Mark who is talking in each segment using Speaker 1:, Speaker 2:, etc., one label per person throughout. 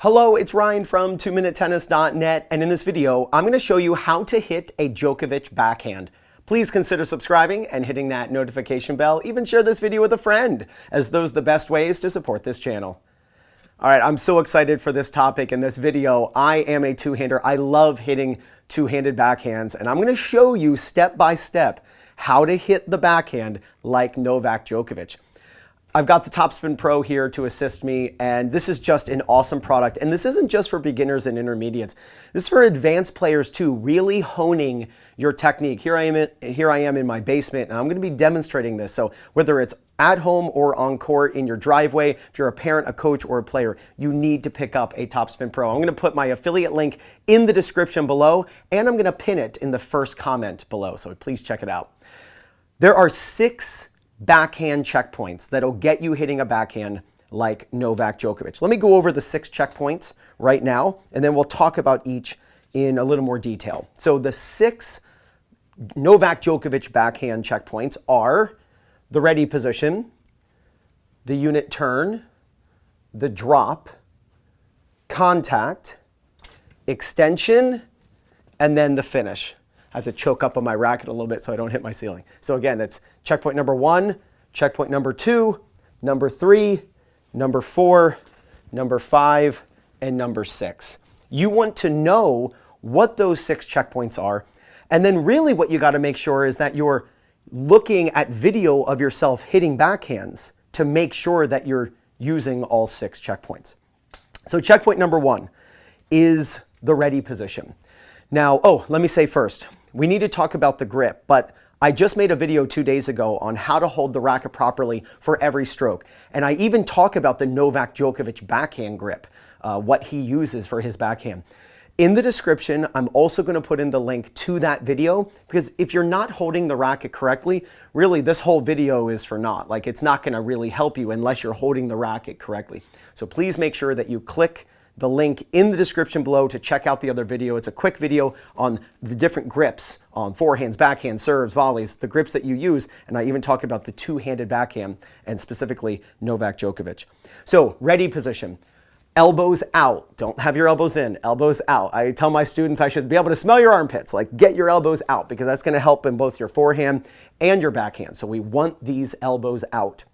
Speaker 1: Hello, it's Ryan from 2minutetennis.net, and in this video, I'm going to show you how to hit a Djokovic backhand. Please consider subscribing and hitting that notification bell. Even share this video with a friend, as those are the best ways to support this channel. All right, I'm so excited for this topic in this video. I am a two-hander. I love hitting two-handed backhands, and I'm going to show you step by step how to hit the backhand like Novak Djokovic. I've got the Topspin Pro here to assist me, and this is just an awesome product. And this isn't just for beginners and intermediates. This is for advanced players too, really honing your technique. Here I am in my basement, and I'm going to be demonstrating this. So whether it's at home or on court, in your driveway, if you're a parent, a coach, or a player, you need to pick up a Topspin Pro. I'm going to put my affiliate link in the description below, and I'm going to pin it in the first comment below. So please check it out. There are 6 backhand checkpoints that'll get you hitting a backhand like Novak Djokovic. Let me go over the 6 checkpoints right now, and then we'll talk about each in a little more detail. So the 6 Novak Djokovic backhand checkpoints are the ready position, the unit turn, the drop, contact, extension, and then the finish. I have to choke up on my racket a little bit so I don't hit my ceiling. So again, that's checkpoint number 1, checkpoint number 2, number 3, number 4, number 5, and number 6. You want to know what those 6 checkpoints are, and then really what you got to make sure is that you're looking at video of yourself hitting backhands to make sure that you're using all 6 checkpoints. So checkpoint number 1 is the ready position. Now, let me say first, we need to talk about the grip, but I just made a video 2 days ago on how to hold the racket properly for every stroke. And I even talk about the Novak Djokovic backhand grip, what he uses for his backhand. In the description, I'm also going to put in the link to that video, because if you're not holding the racket correctly, really this whole video is for naught. Like, it's not going to really help you unless you're holding the racket correctly. So please make sure that you click the link in the description below to check out the other video. It's a quick video on the different grips on forehands, backhands, serves, volleys, the grips that you use, and I even talk about the two-handed backhand and specifically Novak Djokovic. So, ready position. Elbows out. Don't have your elbows in, elbows out. I tell my students I should be able to smell your armpits, like get your elbows out, because that's going to help in both your forehand and your backhand. So we want these elbows out.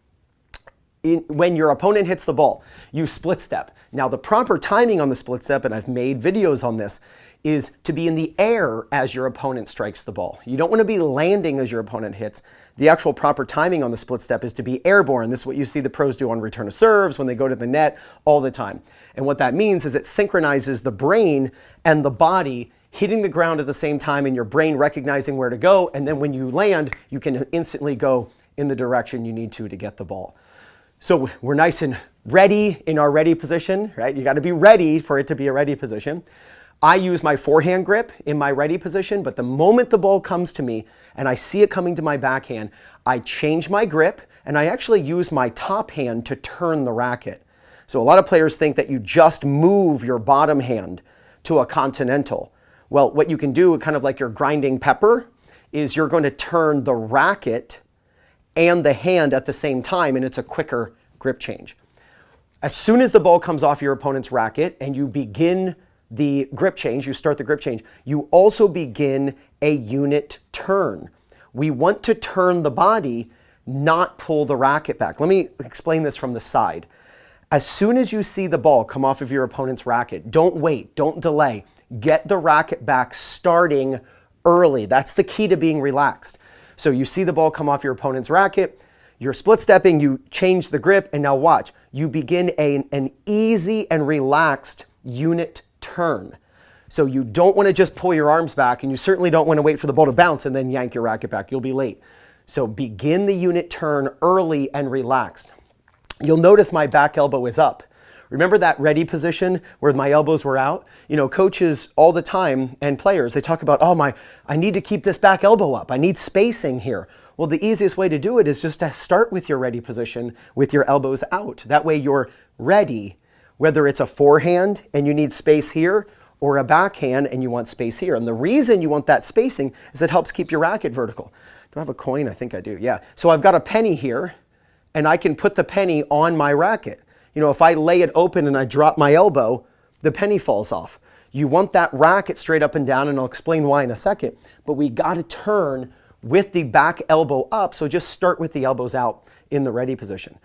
Speaker 1: When your opponent hits the ball, you split step. Now the proper timing on the split step, and I've made videos on this, is to be in the air as your opponent strikes the ball. You don't want to be landing as your opponent hits. The actual proper timing on the split step is to be airborne. This is what you see the pros do on return of serves, when they go to the net, all the time. And what that means is it synchronizes the brain and the body hitting the ground at the same time, and your brain recognizing where to go, and then when you land, you can instantly go in the direction you need to get the ball. So we're nice and ready in our ready position, right? You got to be ready for it to be a ready position. I use my forehand grip in my ready position, but the moment the ball comes to me and I see it coming to my backhand, I change my grip and I actually use my top hand to turn the racket. So a lot of players think that you just move your bottom hand to a continental. Well, what you can do, kind of like you're grinding pepper, is you're going to turn the racket and the hand at the same time, and it's a quicker grip change. As soon as the ball comes off your opponent's racket and you begin the grip change, you start the grip change, you also begin a unit turn. We want to turn the body, not pull the racket back. Let me explain this from the side. As soon as you see the ball come off of your opponent's racket, don't wait, don't delay. Get the racket back starting early. That's the key to being relaxed. So you see the ball come off your opponent's racket, you're split stepping, you change the grip, and now watch. You begin an easy and relaxed unit turn. So you don't want to just pull your arms back, and you certainly don't want to wait for the ball to bounce and then yank your racket back. You'll be late. So begin the unit turn early and relaxed. You'll notice my back elbow is up. Remember that ready position where my elbows were out? You know, coaches all the time and players, they talk about, I need to keep this back elbow up. I need spacing here. Well, the easiest way to do it is just to start with your ready position with your elbows out. That way you're ready, whether it's a forehand and you need space here, or a backhand and you want space here. And the reason you want that spacing is it helps keep your racket vertical. Do I have a coin? I think I do, yeah. So I've got a penny here, and I can put the penny on my racket. You know, if I lay it open and I drop my elbow, the penny falls off. You want that racket straight up and down, and I'll explain why in a second, but we got to turn with the back elbow up, so just start with the elbows out in the ready position.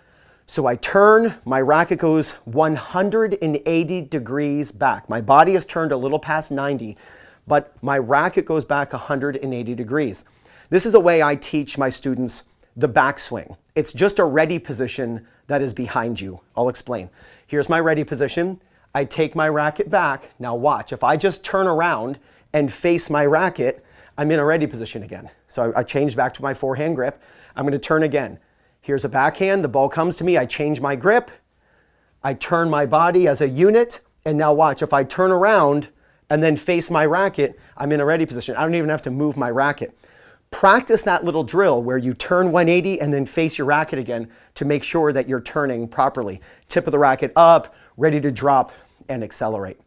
Speaker 1: So I turn, my racket goes 180 degrees back. My body is turned a little past 90, but my racket goes back 180 degrees. This is a way I teach my students the backswing. It's just a ready position that is behind you. I'll explain. Here's my ready position. I take my racket back. Now watch, if I just turn around and face my racket, I'm in a ready position again. So I change back to my forehand grip. I'm going to turn again. Here's a backhand, the ball comes to me, I change my grip, I turn my body as a unit, and now watch, if I turn around and then face my racket, I'm in a ready position. I don't even have to move my racket. Practice that little drill where you turn 180 and then face your racket again to make sure that you're turning properly. Tip of the racket up, ready to drop and accelerate.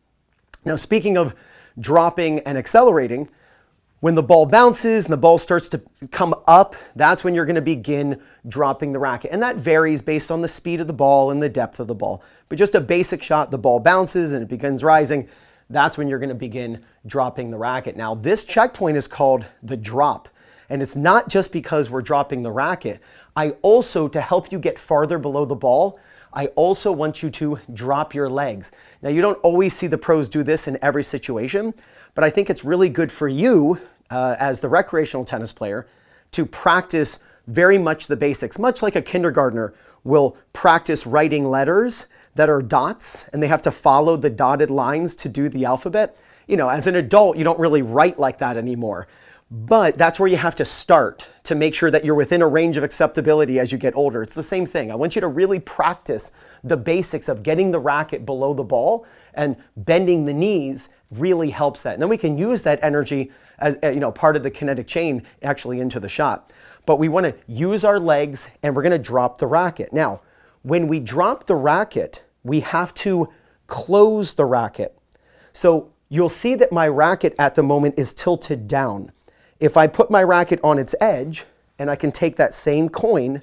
Speaker 1: Now, speaking of dropping and accelerating, when the ball bounces and the ball starts to come up, that's when you're going to begin dropping the racket. And that varies based on the speed of the ball and the depth of the ball. But just a basic shot, the ball bounces and it begins rising, that's when you're going to begin dropping the racket. Now, this checkpoint is called the drop. And it's not just because we're dropping the racket. I also, to help you get farther below the ball, I also want you to drop your legs. Now, you don't always see the pros do this in every situation, but I think it's really good for you as the recreational tennis player to practice very much the basics, much like a kindergartner will practice writing letters that are dots and they have to follow the dotted lines to do the alphabet. You know, as an adult, you don't really write like that anymore. But that's where you have to start to make sure that you're within a range of acceptability as you get older. It's the same thing. I want you to really practice the basics of getting the racket below the ball, and bending the knees really helps that. And then we can use that energy as part of the kinetic chain actually into the shot. But we want to use our legs and we're going to drop the racket. Now, when we drop the racket, we have to close the racket. So you'll see that my racket at the moment is tilted down. If I put my racket on its edge, and I can take that same coin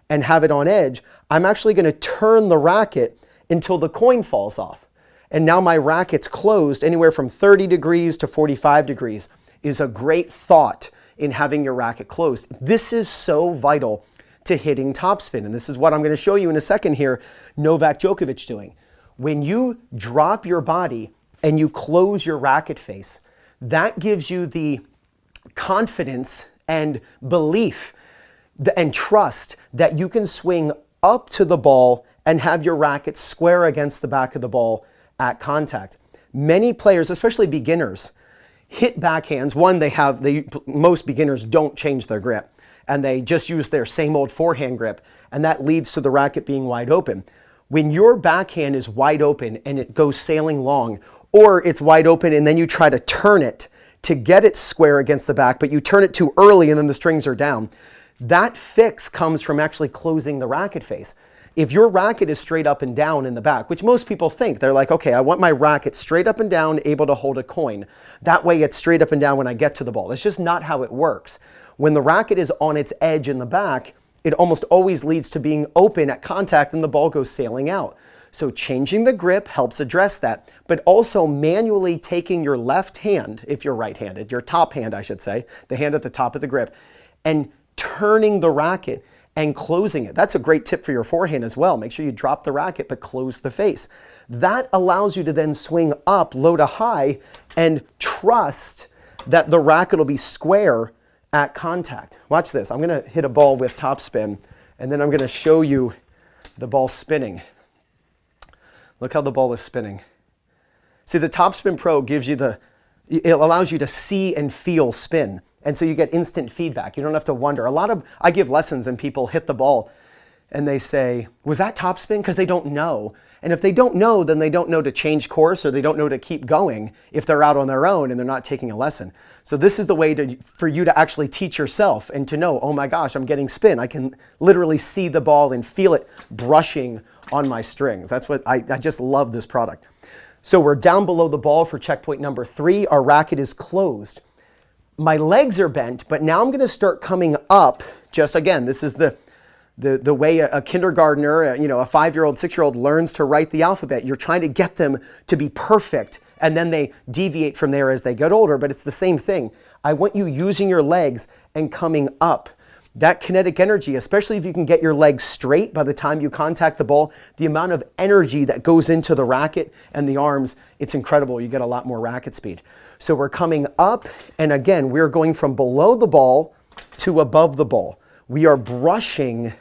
Speaker 1: and have it on edge, I'm actually going to turn the racket until the coin falls off. And now my racket's closed. Anywhere from 30 degrees to 45 degrees is a great thought in having your racket closed. This is so vital to hitting topspin. And this is what I'm going to show you in a second here, Novak Djokovic doing. When you drop your body and you close your racket face, that gives you the confidence and belief and trust that you can swing up to the ball and have your racket square against the back of the ball at contact. Many players, especially beginners, hit backhands. One, most beginners don't change their grip and they just use their same old forehand grip, and that leads to the racket being wide open. When your backhand is wide open and it goes sailing long, or it's wide open and then you try to turn it to get it square against the back, but you turn it too early and then the strings are down, that fix comes from actually closing the racket face. If your racket is straight up and down in the back, which most people think, they're like, okay, I want my racket straight up and down, able to hold a coin. That way it's straight up and down when I get to the ball. It's just not how it works. When the racket is on its edge in the back, it almost always leads to being open at contact and the ball goes sailing out. So changing the grip helps address that, but also manually taking your left hand, if you're right-handed, your top hand, I should say, the hand at the top of the grip, and turning the racket and closing it. That's a great tip for your forehand as well. Make sure you drop the racket, but close the face. That allows you to then swing up low to high and trust that the racket will be square at contact. Watch this. I'm going to hit a ball with topspin, and then I'm going to show you the ball spinning. Look how the ball is spinning. See, the Topspin Pro gives you it allows you to see and feel spin. And so you get instant feedback. You don't have to wonder. I give lessons and people hit the ball and they say, was that topspin? Because they don't know. And if they don't know, then they don't know to change course or they don't know to keep going if they're out on their own and they're not taking a lesson. So this is the way for you to actually teach yourself and to know, oh my gosh, I'm getting spin. I can literally see the ball and feel it brushing on my strings. That's what I just love this product. So we're down below the ball for checkpoint number 3. Our racket is closed. My legs are bent, but now I'm going to start coming up. Just again, this is the the way a kindergartner, you know, a 5-year-old, 6-year-old learns to write the alphabet. You're trying to get them to be perfect, and then they deviate from there as they get older, but it's the same thing. I want you using your legs and coming up. That kinetic energy, especially if you can get your legs straight by the time you contact the ball, the amount of energy that goes into the racket and the arms, it's incredible. You get a lot more racket speed. So we're coming up, and again, we're going from below the ball to above the ball. We are brushing,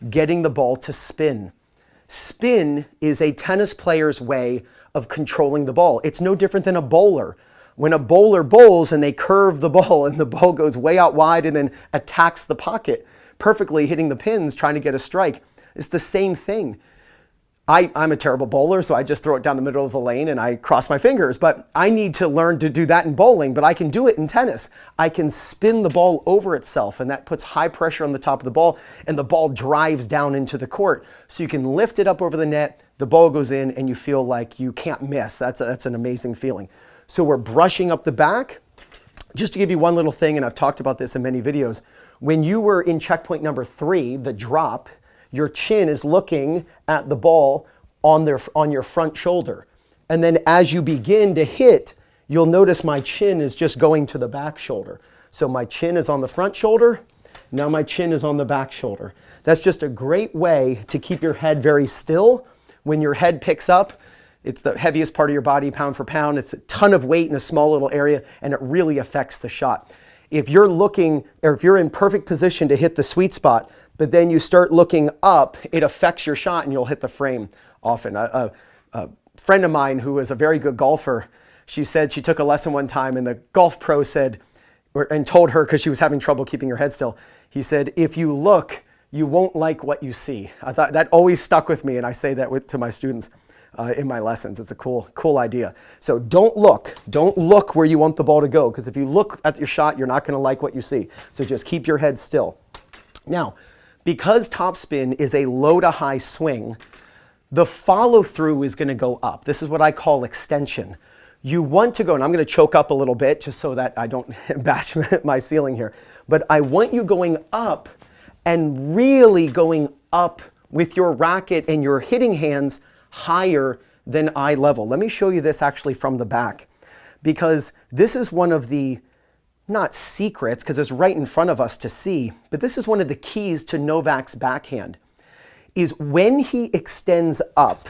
Speaker 1: getting the ball to spin. Spin is a tennis player's way of controlling the ball. It's no different than a bowler. When a bowler bowls and they curve the ball and the ball goes way out wide and then attacks the pocket, perfectly hitting the pins, trying to get a strike, it's the same thing. I'm a terrible bowler, so I just throw it down the middle of the lane and I cross my fingers. But I need to learn to do that in bowling, but I can do it in tennis. I can spin the ball over itself, and that puts high pressure on the top of the ball, and the ball drives down into the court. So you can lift it up over the net, the ball goes in, and you feel like you can't miss. That's an amazing feeling. So we're brushing up the back. Just to give you one little thing, and I've talked about this in many videos, when you were in checkpoint number 3, the drop, your chin is looking at the ball on your front shoulder. And then as you begin to hit, you'll notice my chin is just going to the back shoulder. So my chin is on the front shoulder, now my chin is on the back shoulder. That's just a great way to keep your head very still. When your head picks up, it's the heaviest part of your body, pound for pound. It's a ton of weight in a small little area, and it really affects the shot. If you're looking, or if you're in perfect position to hit the sweet spot, but then you start looking up, it affects your shot and you'll hit the frame often. A friend of mine who is a very good golfer, she said she took a lesson one time and the golf pro said, and told her, because she was having trouble keeping her head still, he said, if you look, you won't like what you see. I thought that always stuck with me, and I say that to my students in my lessons. It's a cool idea. So don't look where you want the ball to go, because if you look at your shot, you're not going to like what you see. So just keep your head still. Now, because topspin is a low to high swing, the follow through is going to go up. This is what I call extension. You want to go, and I'm going to choke up a little bit just so that I don't bash my ceiling here, but I want you going up and really going up with your racket and your hitting hands higher than eye level. Let me show you this actually from the back, because this is one of the, not secrets, because it's right in front of us to see, but this is one of the keys to Novak's backhand, is when he extends up,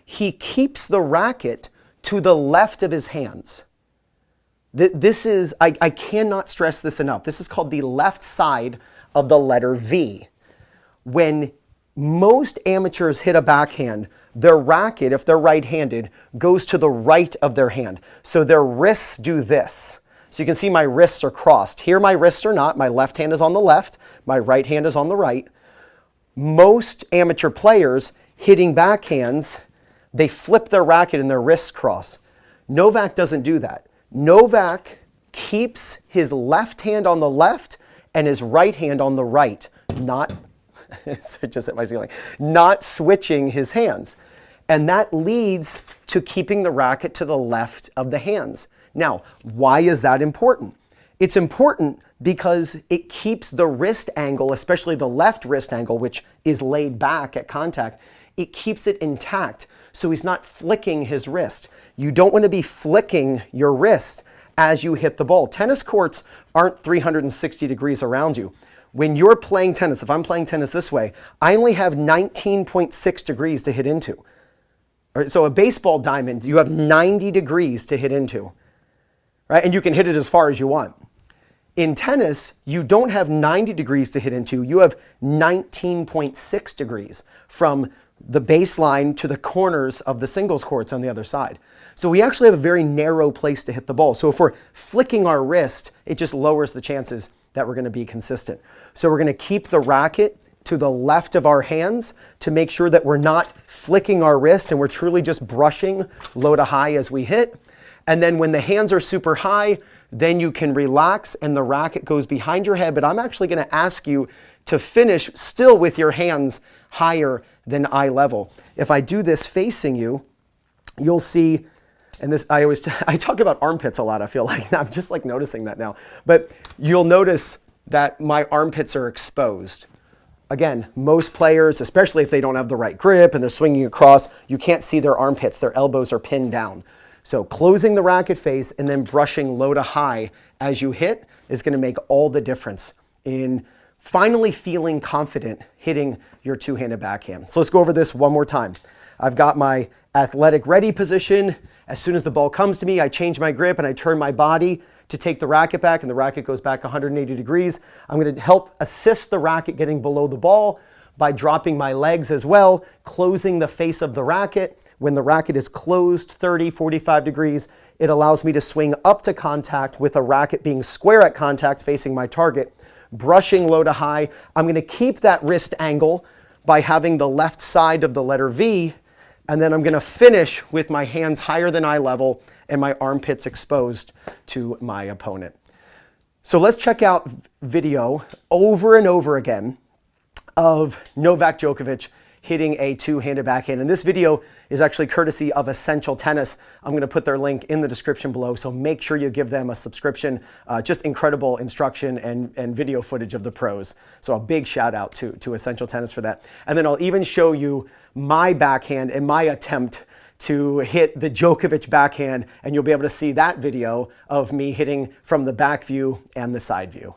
Speaker 1: he keeps the racket to the left of his hands. This is, I cannot stress this enough. This is called the left side of the letter V. When most amateurs hit a backhand, their racket, if they're right-handed, goes to the right of their hand. So their wrists do this. So you can see my wrists are crossed. Here my wrists are not. My left hand is on the left. My right hand is on the right. Most amateur players hitting backhands, they flip their racket and their wrists cross. Novak doesn't do that. Novak keeps his left hand on the left and his right hand on the right, not just hit my ceiling, not switching his hands. And that leads to keeping the racket to the left of the hands. Now, why is that important? It's important because it keeps the wrist angle, especially the left wrist angle, which is laid back at contact, it keeps it intact, so he's not flicking his wrist. You don't want to be flicking your wrist as you hit the ball. Tennis courts aren't 360 degrees around you. When you're playing tennis, if I'm playing tennis this way, I only have 19.6 degrees to hit into. So a baseball diamond, you have 90 degrees to hit into, right? And you can hit it as far as you want. In tennis, you don't have 90 degrees to hit into, you have 19.6 degrees from the baseline to the corners of the singles courts on the other side. So we actually have a very narrow place to hit the ball. So if we're flicking our wrist, it just lowers the chances that we're going to be consistent. So we're going to keep the racket to the left of our hands to make sure that we're not flicking our wrist and we're truly just brushing low to high as we hit. And then when the hands are super high, then you can relax and the racket goes behind your head. But I'm actually going to ask you to finish still with your hands higher than eye level. If I do this facing you, you'll see, and this I talk about armpits a lot, I feel like. I'm just like noticing that now. But you'll notice that my armpits are exposed. again, most players, especially if they don't have the right grip and they're swinging across, you can't see their armpits. Their elbows are pinned down. So closing the racket face and then brushing low to high as you hit is going to make all the difference in finally feeling confident hitting your two-handed backhand. So let's go over this one more time. I've got my athletic ready position. As soon as the ball comes to me, I change my grip and I turn my body to take the racket back, and the racket goes back 180 degrees. I'm going to help assist the racket getting below the ball by dropping my legs as well, closing the face of the racket. When the racket is closed 30, 45 degrees, it allows me to swing up to contact with a racket being square at contact facing my target, brushing low to high. I'm going to keep that wrist angle by having the left side of the letter V, and then I'm going to finish with my hands higher than eye level and my armpits exposed to my opponent. So let's check out video over and over again of Novak Djokovic hitting a two-handed backhand. And this video is actually courtesy of Essential Tennis. I'm going to put their link in the description below, so make sure you give them a subscription. Just incredible instruction and video footage of the pros. So a big shout out to Essential Tennis for that. And then I'll even show you my backhand and my attempt to hit the Djokovic backhand, and you'll be able to see that video of me hitting from the back view and the side view.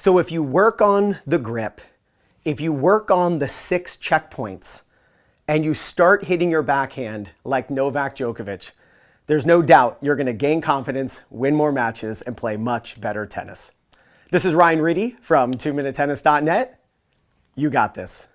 Speaker 1: So if you work on the grip, if you work on the 6 checkpoints, and you start hitting your backhand like Novak Djokovic, there's no doubt you're going to gain confidence, win more matches, and play much better tennis. This is Ryan Reedy from 2minutetennis.net. You got this.